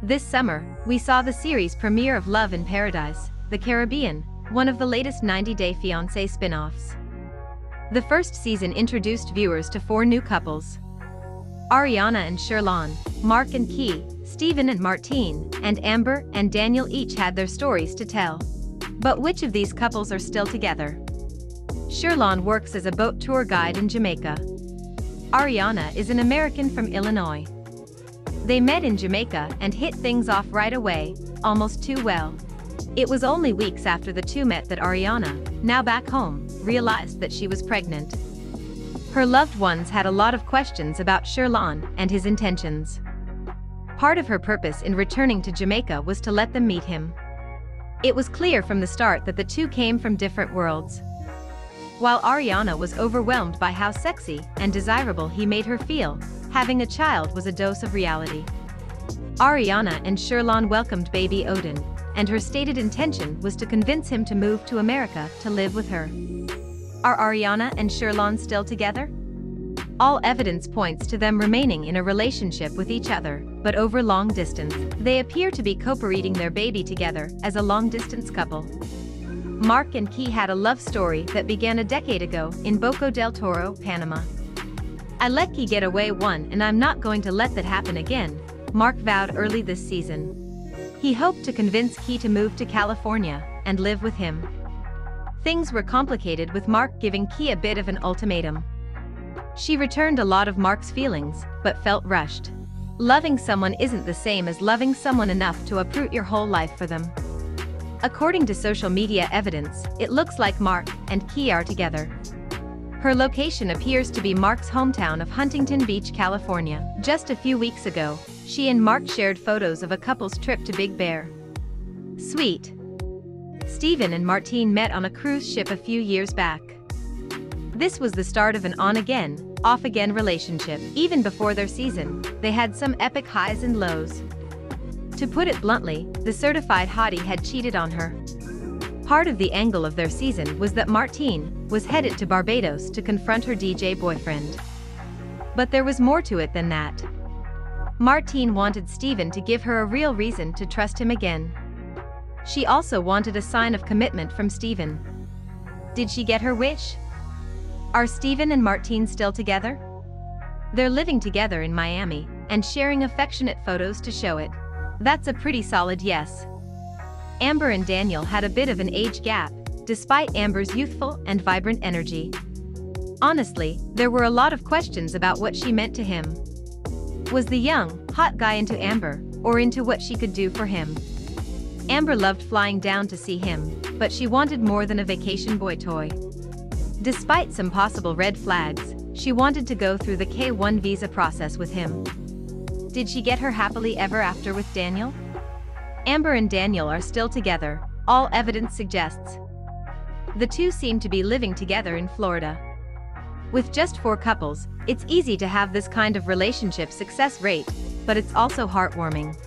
This summer, we saw the series premiere of Love in Paradise, the Caribbean, one of the latest 90-day Fiance spin-offs. The first season introduced viewers to 4 new couples: Ariana and Sherlon, Mark and Key, Steven and Martine, and Amber and Daniel each had their stories to tell. But which of these couples are still together? Sherlon works as a boat tour guide in Jamaica. Ariana is an American from Illinois. They met in Jamaica and hit things off right away, almost too well. It was only weeks after the two met that Ariana, now back home, realized that she was pregnant. Her loved ones had a lot of questions about Sherlon and his intentions. Part of her purpose in returning to Jamaica was to let them meet him. It was clear from the start that the two came from different worlds. While Ariana was overwhelmed by how sexy and desirable he made her feel, having a child was a dose of reality. Ariana and Sherlon welcomed baby Odin, and her stated intention was to convince him to move to America to live with her. Are Ariana and Sherlon still together? All evidence points to them remaining in a relationship with each other, but over long distance. They appear to be co-parenting their baby together as a long-distance couple. Mark and Key had a love story that began a decade ago in Boca del Toro, Panama. "I let Key get away once and I'm not going to let that happen again," Mark vowed early this season. He hoped to convince Key to move to California and live with him. Things were complicated, with Mark giving Key a bit of an ultimatum. She returned a lot of Mark's feelings, but felt rushed. Loving someone isn't the same as loving someone enough to uproot your whole life for them. According to social media evidence, it looks like Mark and Key are together. Her location appears to be Mark's hometown of Huntington Beach, California. Just a few weeks ago, she and Mark shared photos of a couple's trip to Big Bear. Sweet. Steven and Martine met on a cruise ship a few years back. This was the start of an on-again, off-again relationship. Even before their season, they had some epic highs and lows. To put it bluntly, the certified hottie had cheated on her. Part of the angle of their season was that Martine was headed to Barbados to confront her DJ boyfriend. But there was more to it than that. Martine wanted Steven to give her a real reason to trust him again. She also wanted a sign of commitment from Steven. Did she get her wish? Are Steven and Martine still together? They're living together in Miami and sharing affectionate photos to show it. That's a pretty solid yes. Amber and Daniel had a bit of an age gap, despite Amber's youthful and vibrant energy. Honestly, there were a lot of questions about what she meant to him. Was the young, hot guy into Amber, or into what she could do for him? Amber loved flying down to see him, but she wanted more than a vacation boy toy. Despite some possible red flags, she wanted to go through the K-1 visa process with him. Did she get her happily ever after with Daniel? Amber and Daniel are still together, all evidence suggests. The two seem to be living together in Florida. With just 4 couples, it's easy to have this kind of relationship success rate, but it's also heartwarming.